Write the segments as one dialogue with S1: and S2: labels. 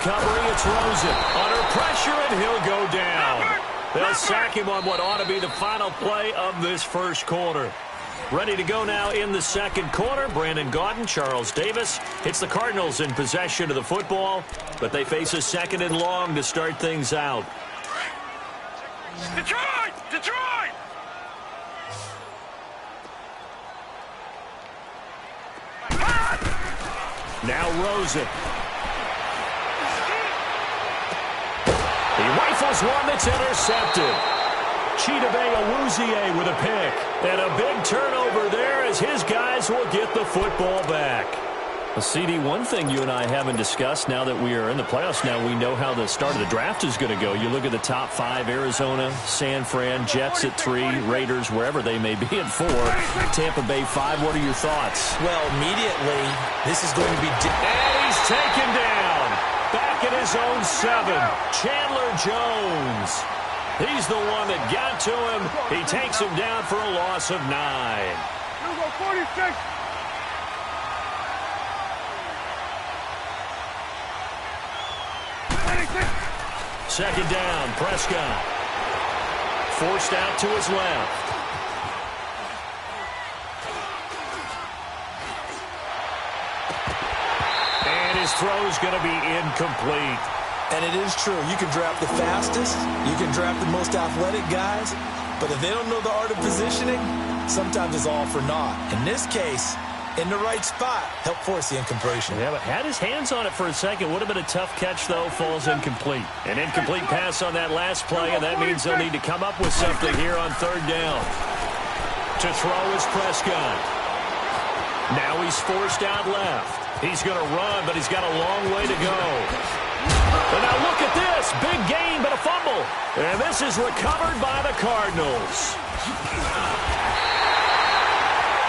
S1: recovery. It's Rosen. Under pressure, and he'll go down. They'll sack him on what ought to be the final play of this first quarter. Ready to go now in the second quarter. Brandon Gaudin, Charles Davis. It's the Cardinals in possession of the football, but they face a second and long to start things out.
S2: Detroit! Detroit!
S1: Now Rosen. He rifles one that's intercepted. Chidobe Awuzie with a pick. And a big turnover there as his guys will get the football back. Well, CD, one thing you and I haven't discussed now that we are in the playoffs now, we know how the start of the draft is going to go. You look at the top 5, Arizona, San Fran, Jets at 3, Raiders, wherever they may be at 4, Tampa Bay 5. What are your thoughts?
S3: Well, immediately, this is going to be...
S1: And he's taken down. Back at his own 7, Chandler Jones. He's the one that got to him. He takes him down for a loss of 9.
S2: Here we go, 46.
S1: Second down, Prescott. Forced out to his left. And his throw's going to be incomplete.
S3: And it is true. You can draft the fastest. You can draft the most athletic guys. But if they don't know the art of positioning, sometimes it's all for naught. In this case, in the right spot, help force the incompletion.
S1: Yeah, but had his hands on it for a second. Would have been a tough catch, though. Falls incomplete. An incomplete pass on that last play, and that means they'll need to come up with something here on third down. To throw is Prescott. Now he's forced out left. He's going to run, but he's got a long way to go. But now look at this. Big gain, but a fumble. And this is recovered by the Cardinals.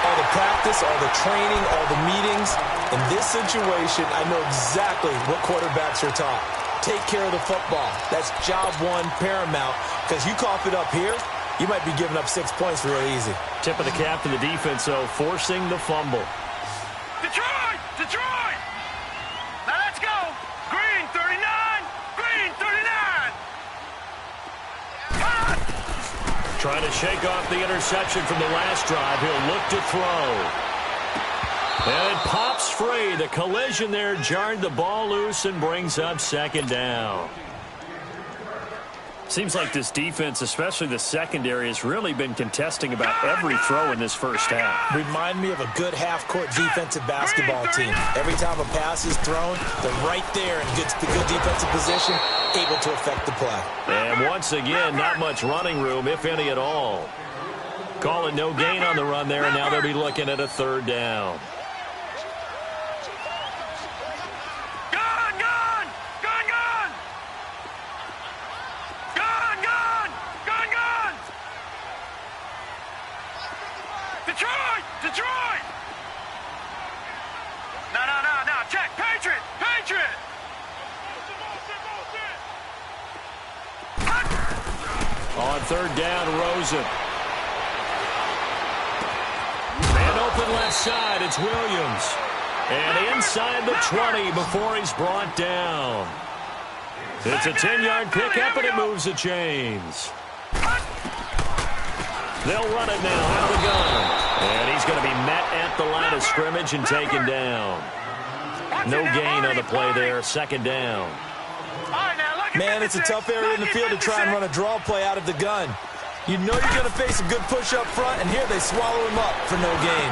S3: All the practice, all the training, all the meetings. In this situation, I know exactly what quarterbacks are taught. Take care of the football. That's job one, paramount. Because you cough it up here, you might be giving up 6 points real easy.
S1: Tip of the cap to the defense, though, forcing the fumble.
S2: Detroit! Detroit! Now let's go! Green 39! Green 39!
S1: Trying to shake off the interception from the last drive. He'll look to throw. And it pops free. The collision there jarred the ball loose and brings up second down. Seems like this defense, especially the secondary, has really been contesting about every throw in this first half.
S3: Remind me of a good half-court defensive basketball team. Every time a pass is thrown, they're right there in good defensive position, able to affect the play.
S1: And once again, not much running room, if any at all. Calling no gain on the run there, and now they'll be looking at a third down.
S2: Detroit! Detroit! No, check. Patriot! Patriot!
S1: On third down, Rosen. And open left side, it's Williams. And inside the 20 before he's brought down. It's a 10-yard pickup, and it moves the chains. They'll run it now out of the gun. And he's going to be met at the line of scrimmage and taken down. No gain on the play there. Second down.
S3: Man, it's a tough area in the field to try and run a draw play out of the gun. You know you're going to face a good push up front, and here they swallow him up for no gain.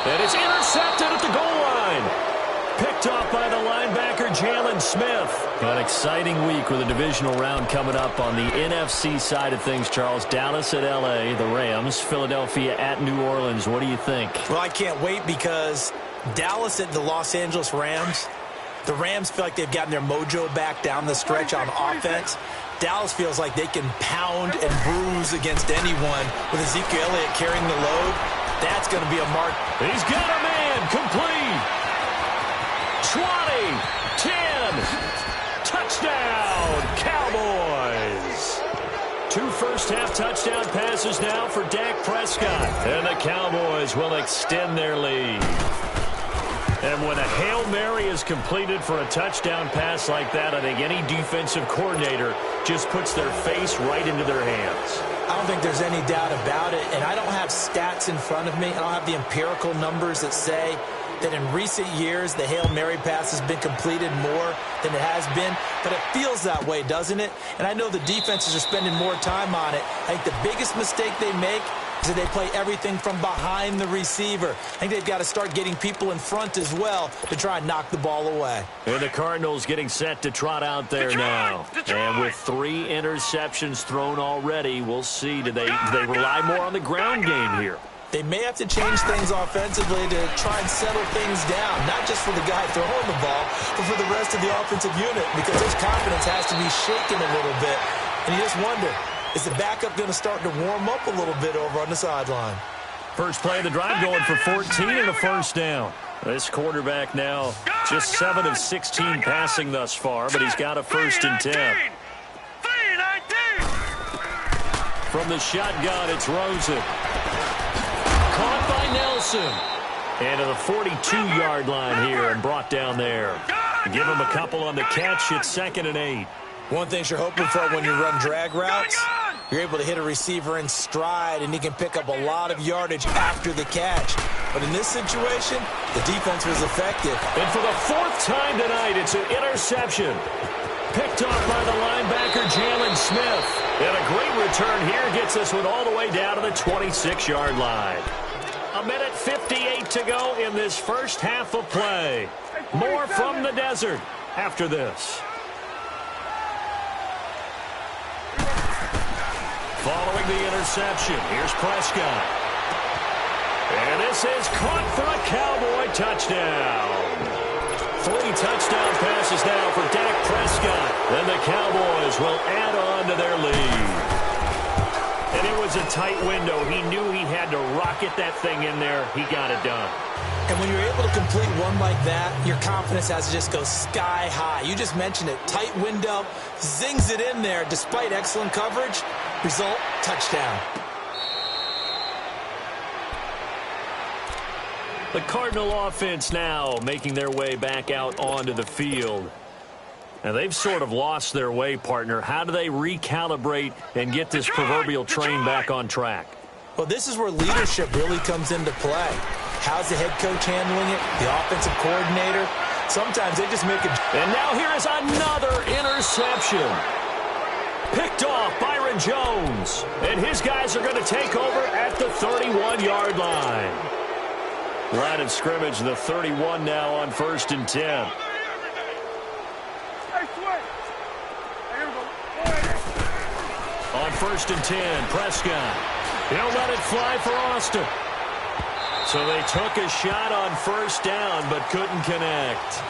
S1: And it's intercepted at the goal line. Picked off by the linebacker, Jalen Smith. An exciting week with a divisional round coming up on the NFC side of things, Charles. Dallas at L.A., the Rams. Philadelphia at New Orleans. What do you think?
S3: Well, I can't wait because Dallas at the Los Angeles Rams. The Rams feel like they've gotten their mojo back down the stretch on offense. Dallas feels like they can pound and bruise against anyone with Ezekiel Elliott carrying the load. That's going to be a mark.
S1: He's got a man complete. 20, 10, touchdown, Cowboys. 2 first-half touchdown passes now for Dak Prescott. And the Cowboys will extend their lead. And when a Hail Mary is completed for a touchdown pass like that, I think any defensive coordinator just puts their face right into their hands.
S3: I don't think there's any doubt about it, and I don't have stats in front of me. I don't have the empirical numbers that say that in recent years the Hail Mary pass has been completed more than it has been, but it feels that way, doesn't it? And I know the defenses are spending more time on it. I think the biggest mistake they make is that they play everything from behind the receiver. I think they've got to start getting people in front as well to try and knock the ball away.
S1: And the Cardinals getting set to trot out there now. And with 3 interceptions thrown already, we'll see. Do they rely more on the ground game here?
S3: They may have to change things offensively to try and settle things down, not just for the guy throwing the ball, but for the rest of the offensive unit, because his confidence has to be shaken a little bit. And you just wonder, is the backup going to start to warm up a little bit over on the sideline?
S1: First play of the drive going for 14 and a first down. This quarterback now just 7 of 16 passing thus far, but he's got a 1st and 10. From the shotgun, it's Rosen. Caught by Nelson. And to the 42-yard line here and brought down there. Give him a couple on the catch. It's 2nd and 8.
S3: One thing you're hoping for when you run drag routes, you're able to hit a receiver in stride, and he can pick up a lot of yardage after the catch. But in this situation, the defense was effective.
S1: And for the 4th time tonight, it's an interception. Picked off by the linebacker, Jalen Smith. And a great return here gets this one all the way down to the 26-yard line. 1:58 to go in this first half of play. More from the desert after this. Following the interception, here's Prescott. And this is caught for a Cowboy touchdown. 3 touchdown passes now for Dak Prescott. And the Cowboys will add on to their lead. And it was a tight window. He knew he had to rocket that thing in there. He got it done.
S3: And when you're able to complete one like that, your confidence has to just go sky high. You just mentioned it. Tight window, zings it in there despite excellent coverage. Result, touchdown.
S1: The Cardinal offense now making their way back out onto the field. And they've sort of lost their way, partner. How do they recalibrate and get this proverbial train back on track?
S3: Well, this is where leadership really comes into play. How's the head coach handling it? The offensive coordinator? Sometimes they just make it.
S1: And now here is another interception. Picked off Byron Jones. And his guys are going to take over at the 31-yard line. Line of scrimmage, the 31 now on 1st and 10. On 1st and 10, Prescott. He'll let it fly for Austin. So they took a shot on 1st down, but couldn't connect.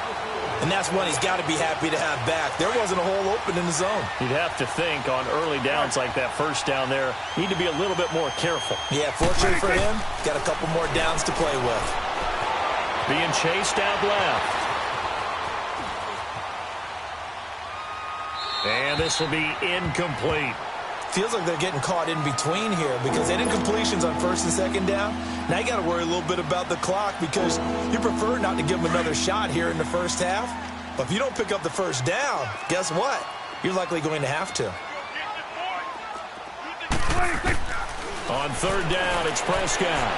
S3: And that's one he's got to be happy to have back. There wasn't a hole open in the zone.
S1: You'd have to think on early downs like that 1st down there, need to be a little bit more careful.
S3: Yeah, fortunately for him, got a couple more downs to play with.
S1: Being chased out left. And this will be incomplete.
S3: Feels like they're getting caught in between here because they didn't completions on 1st and 2nd down. Now you got to worry a little bit about the clock because you prefer not to give them another shot here in the 1st half. But if you don't pick up the 1st down, guess what? You're likely going to have to.
S1: On 3rd down, it's Prescott.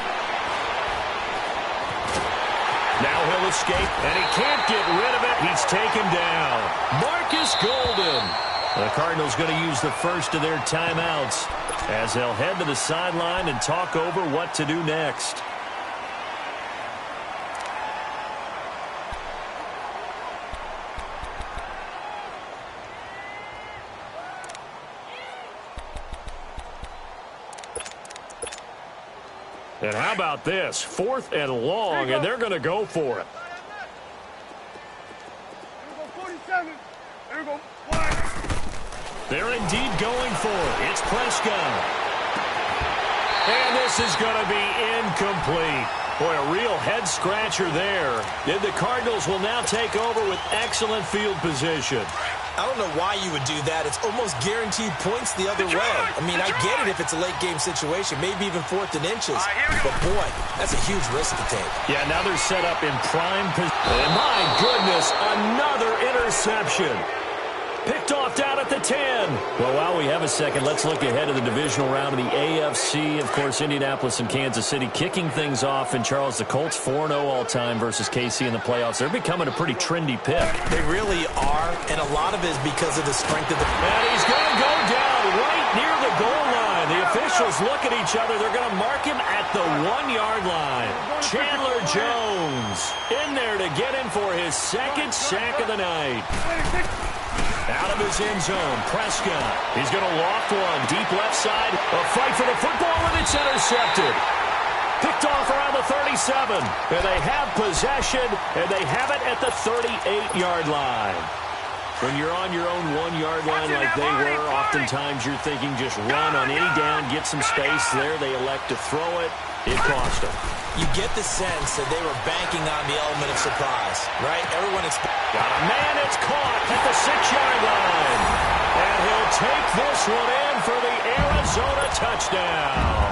S1: Now he'll escape, and he can't get rid of it. He's taken down. Marcus Golden. The Cardinals going to use the first of their timeouts as they'll head to the sideline and talk over what to do next. And how about this? 4th and long, and they're going to go for it. They're indeed going for it. It's Prescott. And this is going to be incomplete. Boy, a real head-scratcher there. And the Cardinals will now take over with excellent field position.
S3: I don't know why you would do that. It's almost guaranteed points the other way. I mean, I get it if it's a late-game situation, maybe even 4th and inches. But, boy, that's a huge risk to take.
S1: Yeah, now they're set up in prime position. And, my goodness, another interception. Picked off down at the 10. Well, while we have a second, let's look ahead of the divisional round of the AFC. Of course, Indianapolis and Kansas City kicking things off. And, Charles, the Colts 4-0 all-time versus KC in the playoffs. They're becoming a pretty trendy pick.
S3: They really are, and a lot of it is because of the strength of the...
S1: And he's going to go down right near the goal line. The officials look at each other. They're going to mark him at the 1-yard line. Chandler Jones in there to get him for his second sack of the night. Out of his end zone, Prescott. He's going to loft one. Deep left side. A fight for the football, and it's intercepted. Picked off around the 37. And they have possession, and they have it at the 38-yard line. When you're on your own 1-yard line like they were, oftentimes you're thinking just run on any down, get some space. There they elect to throw it. It cost them.
S3: You get the sense that they were banking on the element of surprise, right? Everyone
S1: got a man, it's caught at the 6-yard line. And he'll take this one in for the Arizona touchdown.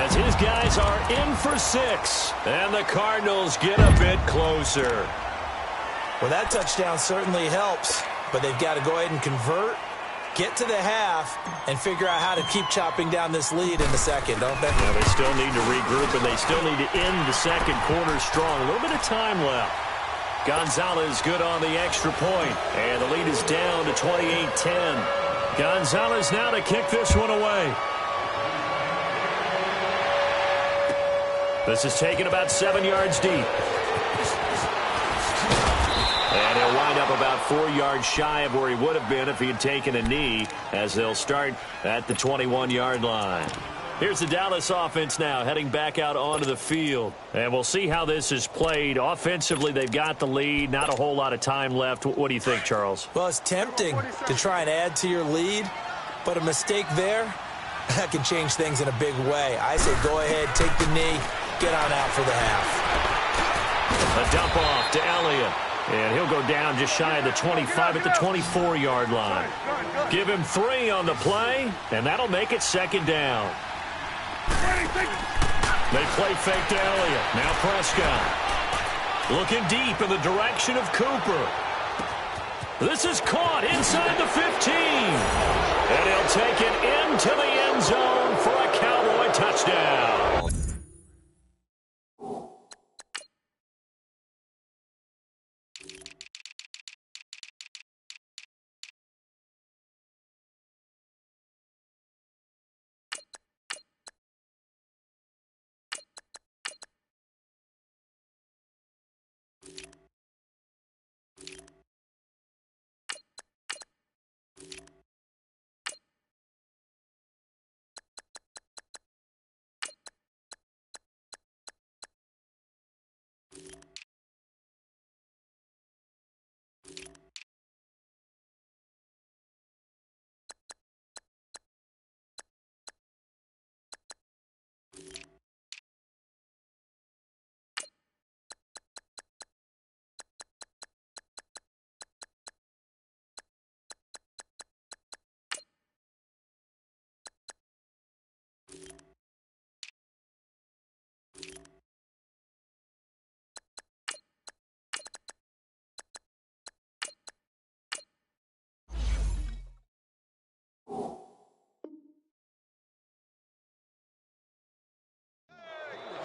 S1: As his guys are in for 6. And the Cardinals get a bit closer.
S3: Well, that touchdown certainly helps, but they've got to go ahead and convert, get to the half, and figure out how to keep chopping down this lead in the second, don't they?
S1: Yeah, they still need to regroup, and they still need to end the second quarter strong. A little bit of time left. Gonzalez good on the extra point, and the lead is down to 28-10. Gonzalez now to kick this one away. This is taken about 7 yards deep. And he'll wind up about 4 yards shy of where he would have been if he had taken a knee, as they'll start at the 21-yard line. Here's the Dallas offense now heading back out onto the field. And we'll see how this is played. Offensively, they've got the lead. Not a whole lot of time left. What do you think, Charles?
S3: Well, it's tempting to try and add to your lead, but a mistake there, that can change things in a big way. I say go ahead, take the knee, get on out for the half.
S1: A dump off to Elliott. And he'll go down just shy of the 25 at the 24-yard line. Give him 3 on the play, and that'll make it second down. They play fake to Elliott. Now Prescott. Looking deep in the direction of Cooper. This is caught inside the 15. And he'll take it into the end zone for a Cowboy touchdown.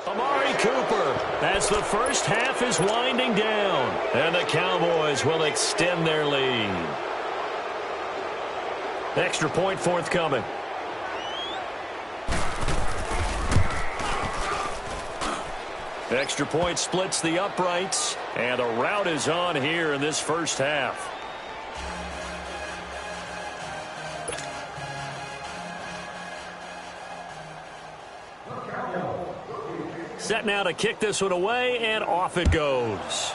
S1: Amari Cooper, as the first half is winding down, and the Cowboys will extend their lead. Extra point forthcoming. Extra point splits the uprights, and the route is on here in this first half. Set now to kick this one away, and off it goes.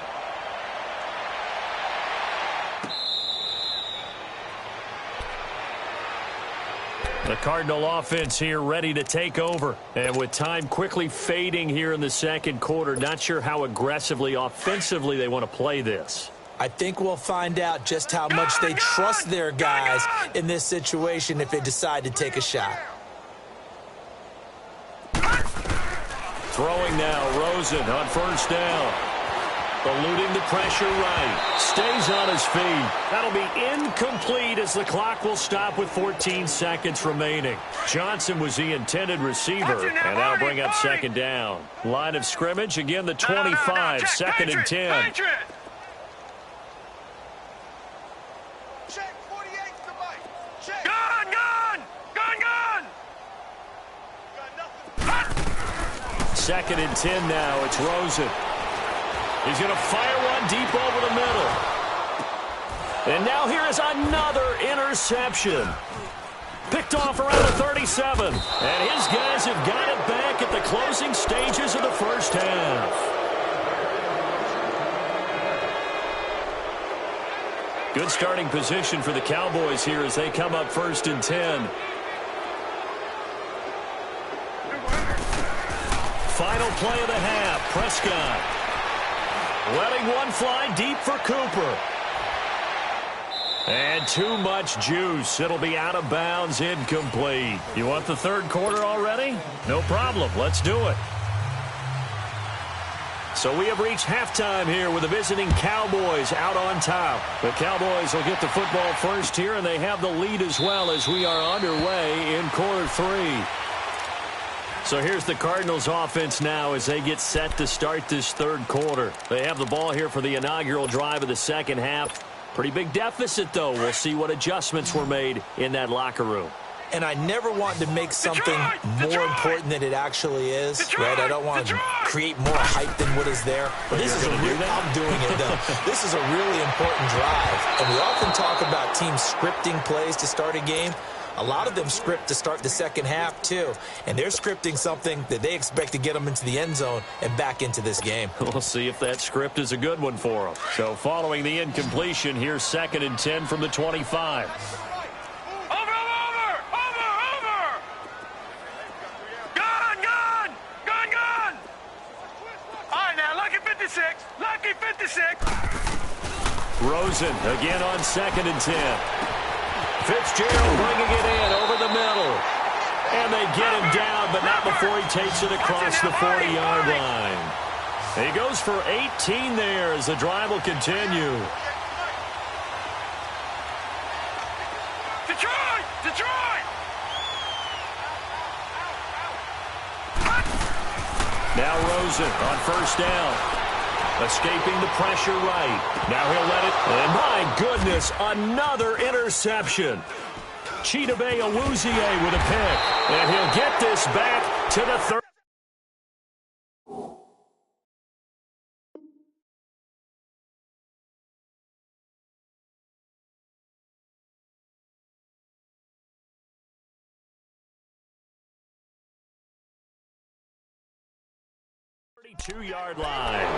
S1: The Cardinal offense here ready to take over. And with time quickly fading here in the second quarter, not sure how aggressively, offensively they want to play this.
S3: I think we'll find out just how much they trust their guys in this situation if they decide to take a shot.
S1: Throwing now, Rosen on first down. Eluding the pressure right. Stays on his feet. That'll be incomplete as the clock will stop with 14 seconds remaining. Johnson was the intended receiver, and that'll bring up second down. Line of scrimmage, again the 25, second and 10.
S2: Check 48 to the mic. Check. Gun, gun! Gun, gun! Got nothing.
S1: Second and 10 now. It's Rosen. He's going to fire one deep over the middle. And now here is another interception. Picked off around the 37. And his guys have got it back at the closing stages of the first half. Good starting position for the Cowboys here as they come up first and 10. Final play of the half. Prescott letting one fly deep for Cooper. And too much juice. It'll be out of bounds, incomplete. You want the third quarter already? No problem. Let's do it. So we have reached halftime here with the visiting Cowboys out on top. The Cowboys will get the football first here, and they have the lead as well as we are underway in quarter three. So here's the Cardinals offense now as they get set to start this third quarter. They have the ball here for the inaugural drive of the second half. Pretty big deficit, though. We'll see what adjustments were made in that locker room.
S3: And I never want to make something more important than it actually is, right? I don't want to create more hype than what is there. But this is a real, I'm doing it, though. This is a really important drive. And we often talk about teams scripting plays to start a game. A lot of them script to start the second half, too. And they're scripting something that they expect to get them into the end zone and back into this game.
S1: We'll see if that script is a good one for them. So following the incompletion, here's second and 10 from the 25.
S2: Lucky 56.
S1: Rosen again on second and 10. Fitzgerald bringing it in over the middle. And they get him down, but not before he takes it across the 40-yard line. He goes for 18 there as the drive will continue.
S2: Detroit! Detroit!
S1: Now Rosen on first down. Escaping the pressure right. Now he'll let it. And my goodness, another interception. Chidobe Awuzie with a pick. And he'll get this back to the third. Two-yard line.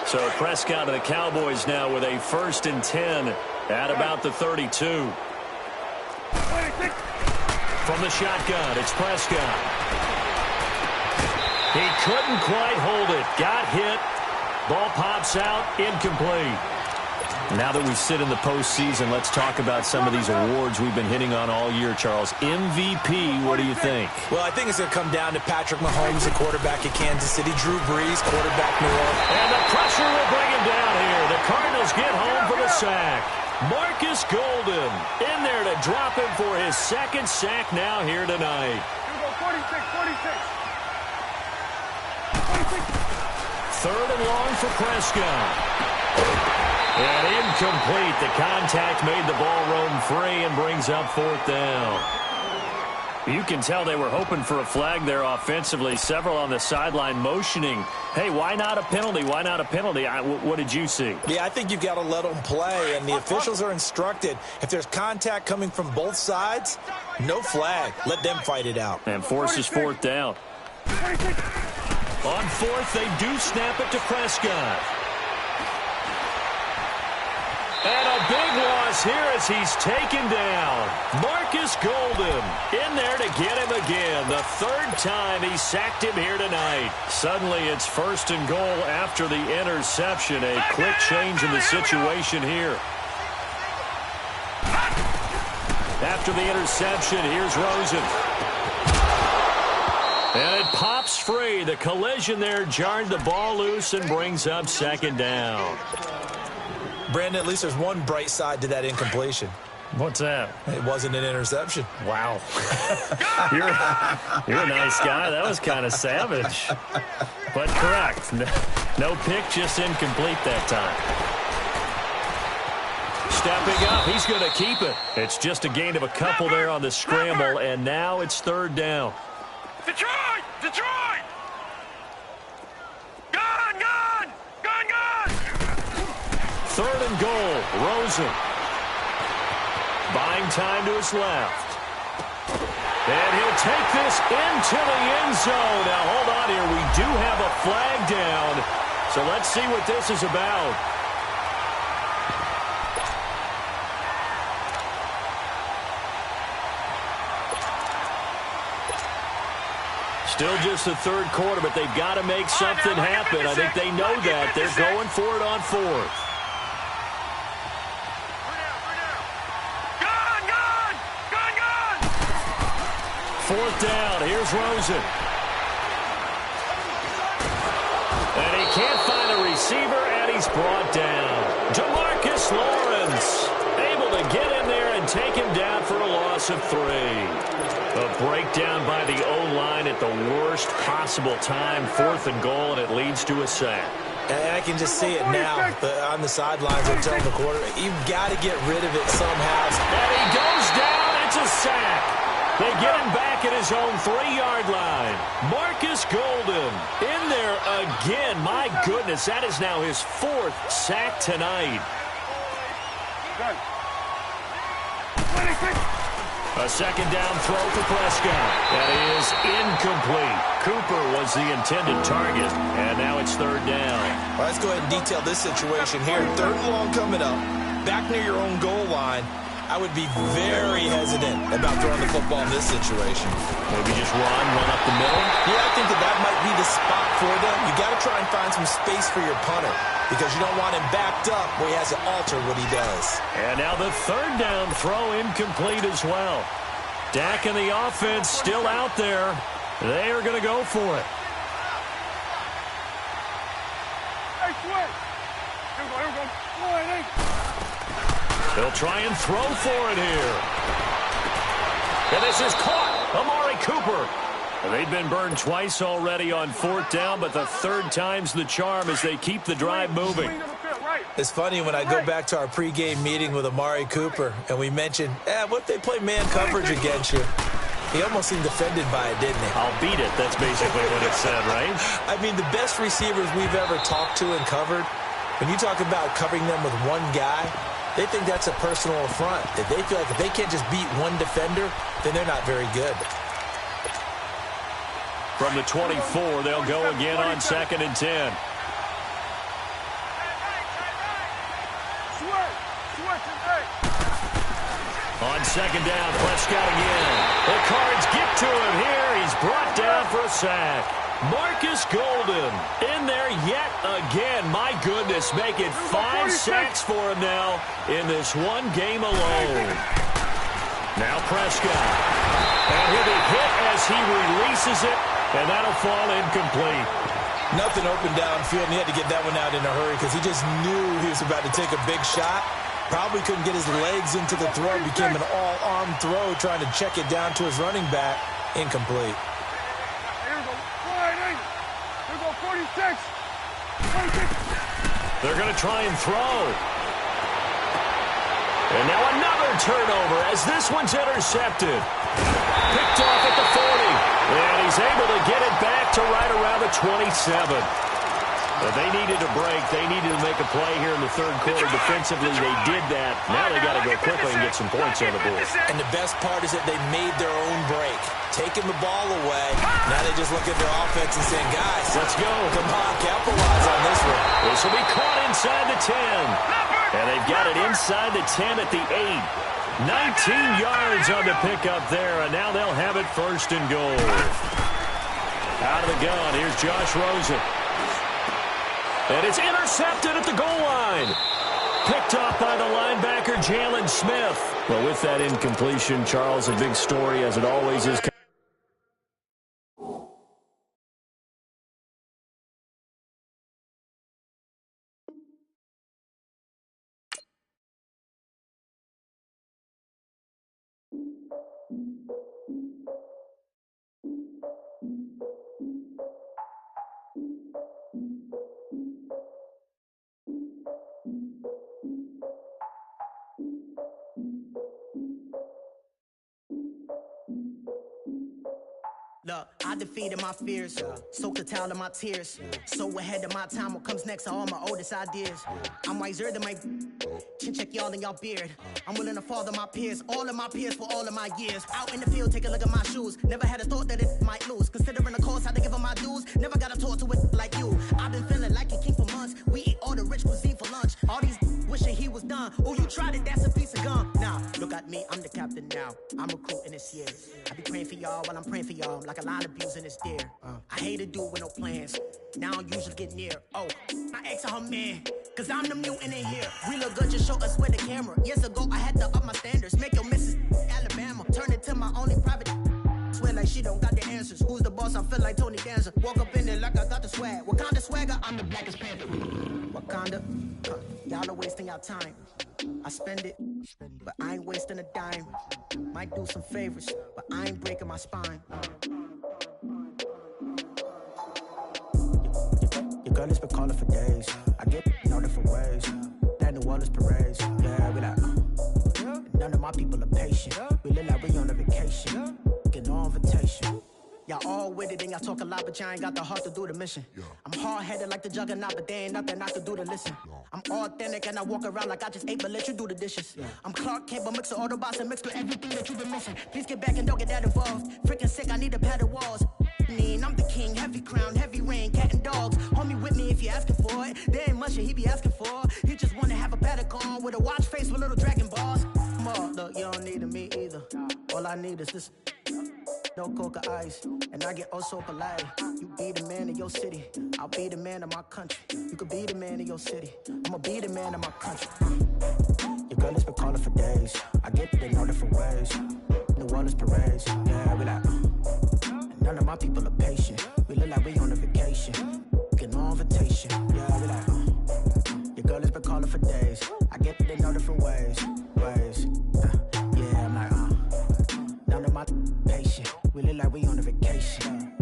S1: So Prescott of the Cowboys now with a first and 10 at about the 32. From the shotgun, it's Prescott. He couldn't quite hold it. Got hit. Ball pops out. Incomplete. Now that we sit in the postseason, let's talk about some of these awards we've been hitting on all year, Charles. MVP, what do you think?
S3: Well, I think it's going to come down to Patrick Mahomes, the quarterback at Kansas City, Drew Brees, quarterback New Orleans.
S1: And the pressure will bring him down here. The Cardinals get home for the sack. Marcus Golden in there to drop him for his second sack now here tonight.
S2: 46.
S1: Third and long for Prescott. And incomplete. The contact made the ball roam free and brings up fourth down. You can tell they were hoping for a flag there offensively. Several on the sideline motioning. Hey, why not a penalty? Why not a penalty? What did you see?
S3: Yeah, I think you've got to let them play, and the officials are instructed. If there's contact coming from both sides, no flag. Let them fight it out.
S1: And forces fourth down. On fourth, they do snap it to Prescott. And a big loss here as he's taken down. Marcus Golden in there to get him again. The third time he sacked him here tonight. Suddenly it's 1st and goal after the interception. A quick change in the situation here. After the interception, here's Rosen. And it pops free. The collision there jarred the ball loose and brings up 2nd down.
S3: Brandon, at least there's one bright side to that incompletion.
S1: What's that?
S3: It wasn't an interception.
S1: Wow. You're a nice guy. That was kind of savage. But correct. No pick, just incomplete that time. Stepping up, he's going to keep it. It's just a gain of a couple there on the scramble, and now it's 3rd down.
S2: Detroit! Detroit! Gone! Gone! Gone! Gone!
S1: 3rd and goal. Rosen. Buying time to his left. And he'll take this into the end zone. Now, hold on here. We do have a flag down. So let's see what this is about. Still just the 3rd quarter, but they've got to make something happen. I think they know that. They're going for it on 4th.
S2: Gone! Gone! Gone! Gone!
S1: 4th down. Here's Rosen. And he can't find a receiver, and he's brought down. DeMarcus Lawrence able to get in there and take him down for a loss of 3. A breakdown by the O-line at the worst possible time. 4th and goal, and it leads to a sack.
S3: And I can just see it now on the sidelines. They're telling the quarterback, you've got to get rid of it somehow.
S1: And he goes down. It's a sack. They get him back at his own 3-yard line. Marcus Golden in there again. My goodness, that is now his 4th sack tonight. A 2nd down throw for Prescott. That is incomplete. Cooper was the intended target, and now it's 3rd down.
S3: Well, let's go ahead and detail this situation here. 3rd and long coming up, back near your own goal line. I would be very hesitant about throwing the football in this situation.
S1: Maybe just run up the middle?
S3: Yeah, I think that might be the spot for them. You got to try and find some space for your punter because you don't want him backed up where he has to alter what he does.
S1: And now the 3rd down throw incomplete as well. Dak and the offense still out there. They are going to go for it. They'll try and throw for it here. And this is caught. Amari Cooper. They've been burned twice already on 4th down, but the 3rd time's the charm as they keep the drive moving.
S3: It's funny when I go back to our pregame meeting with Amari Cooper, and we mentioned, what if they play man coverage against you? He almost seemed offended by it, didn't he?
S1: I'll beat it. That's basically what it said, right?
S3: I mean, the best receivers we've ever talked to and covered, when you talk about covering them with one guy, they think that's a personal affront. That they feel like if they can't just beat one defender, then they're not very good.
S1: From the 24, they'll go again on 2nd and 10. On 2nd down, Prescott again. The Cards get to him here. He's brought down for a sack. Marcus Golden in there yet again. My goodness, make it 5 sacks for him now in this one game alone. Now Prescott. And he'll be hit as he releases it, and that'll fall incomplete.
S3: Nothing open downfield, and he had to get that one out in a hurry because he just knew he was about to take a big shot. Probably couldn't get his legs into the throw. Became an all-arm throw trying to check it down to his running back. Incomplete.
S2: Here we go. 46.
S1: They're going to try and throw. And now another turnover as this one's intercepted. Picked off at the 40. And he's able to get it back to right around the 27. But they needed a break. They needed to make a play here in the 3rd quarter. Defensively, they did that. Now they got to go quickly and get some points on the board.
S3: And the best part is that they made their own break. Taking the ball away. Now they just look at their offense and saying, guys,
S1: let's go.
S3: Come on, capitalize on this one.
S1: This will be caught inside the 10. And they've got it inside the 10 at the 8. 19 yards on the pickup there, and now they'll have it first and goal. Out of the gun, here's Josh Rosen. And it's intercepted at the goal line. Picked off by the linebacker, Jalen Smith. But with that incompletion, Charles, a big story, as it always is.
S4: Look, I defeated my fears, soaked a towel in my tears. So ahead of my time, what comes next are all my oldest ideas. I'm wiser than my chin check y'all in y'all beard. I'm willing to father my peers, all of my peers for all of my years. Out in the field, take a look at my shoes. Never had a thought that it might lose. Considering the cost, had to give them my dues. Never got to talk to it like you. I've been feeling like a king for months. We eat all the rich cuisine for lunch. All these wishing he was done. Oh, you tried it, that's a piece of gum. Nah, look at me, I'm the captain now. I'm recruiting this year. I be praying for y'all while I'm praying for y'all. Like a line abusing this deer. I hate to do it with no plans. Now I usually get near. Oh, my ex her man. Cause I'm the mutant in here. We look good, just show us with the camera. Years ago, I had to up my standards. Make your Mrs. Alabama. Turn it to my only private. Swear like she don't got the answers. Who's the boss? I feel like Tony Danza. Walk up in there like I got the swag. What kind of swagger? I'm the blackest panther. Wakanda. Y'all are wasting your time. I spend it, but I ain't wasting a dime. Might do some favors, but I ain't breaking my spine. Your girl has been calling for days. I get all different ways. That New Orleans parades. Yeah, we like, none of my people are patient. We look like we on a vacation. Get no invitation. Y'all all with it and y'all talk a lot, but y'all ain't got the heart to do the mission. I'm hard-headed like the juggernaut, but there ain't nothing I can do to listen. I'm authentic and I walk around like I just ate, but let you do the dishes. I'm Clark Kent, but mix the Autobots and mix with everything that you've been missing. Please get back and don't get that involved. Freaking sick, I need a padded walls. I'm the king, heavy crown, heavy rain, cat and dogs. Homie with me if you're asking for it. There ain't much that he be asking for. He just wanna have a paddock on with a watch face with little dragon balls. Look, you don't need me either. All I need is this. No coca ice, and I get oh so polite. You be the man of your city, I'll be the man of my country. You could be the man of your city, I'ma be the man of my country. Your girl has been calling for days. I get it in all different ways. New Orleans parades, yeah, we like. And none of my people are patient. We look like we on a vacation. Get no invitation, yeah, we like. Your girl has been calling for days. I get it in all different ways. Yeah, I'm like, none of my patient. We look like we on a vacation.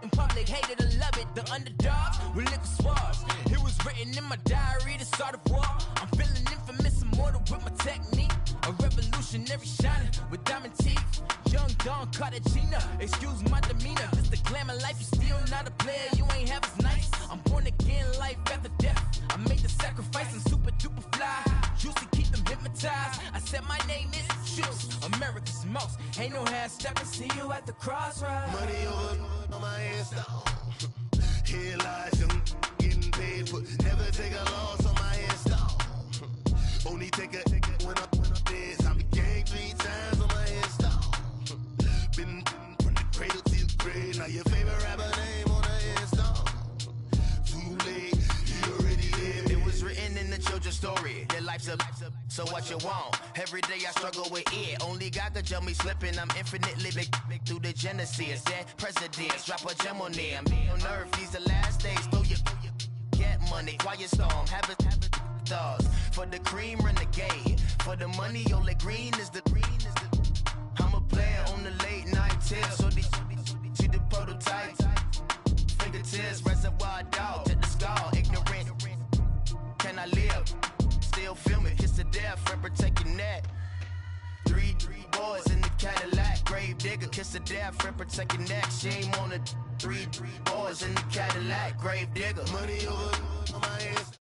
S5: In public, hated or love it. it, the underdogs with liquor swabs. It was written in my diary to start a war. I'm feeling infamous, immortal with my technique. A revolutionary shining with diamond teeth. Young Don Cartagena, excuse my demeanor. This the glamour life, you still not a player, you ain't half as nice. I'm born again, life after death. I made the sacrifice, I'm super duper fly. Used to keep them hypnotized. I said my name is Juice, America's most. Ain't no half stepping, see you at the crossroads.
S6: Money over on my headstone. Here lies young, getting paid for. Never take a loss on my headstone. Only take a when I'm dead. I be gang 3 times on my headstone. Been from the cradle to the grave. Now your favorite rapper name on the headstone. Too late, he already dead.
S5: It was written in the children's story. Your life's a so what you want. Every day I struggle with it. Only God could tell me slipping. I'm infinitely big through the genesis. Dead presidents, drop a gem on them. On earth, these the last days. Throw your get money, quiet storm. Have it stars. For the cream, renegade. For the money, only green is the green is the. I'm a player on the late night tip. So they see the prototype. Fingertips, reservoir dog. To the skull, ignorant. Can I live? Still feel me, kiss to death, friend, protect your neck. Three boys in the Cadillac, grave digger, kiss to death, friend, protect your neck. Shame on the three boys in the Cadillac, grave digger.
S6: Money over on my head.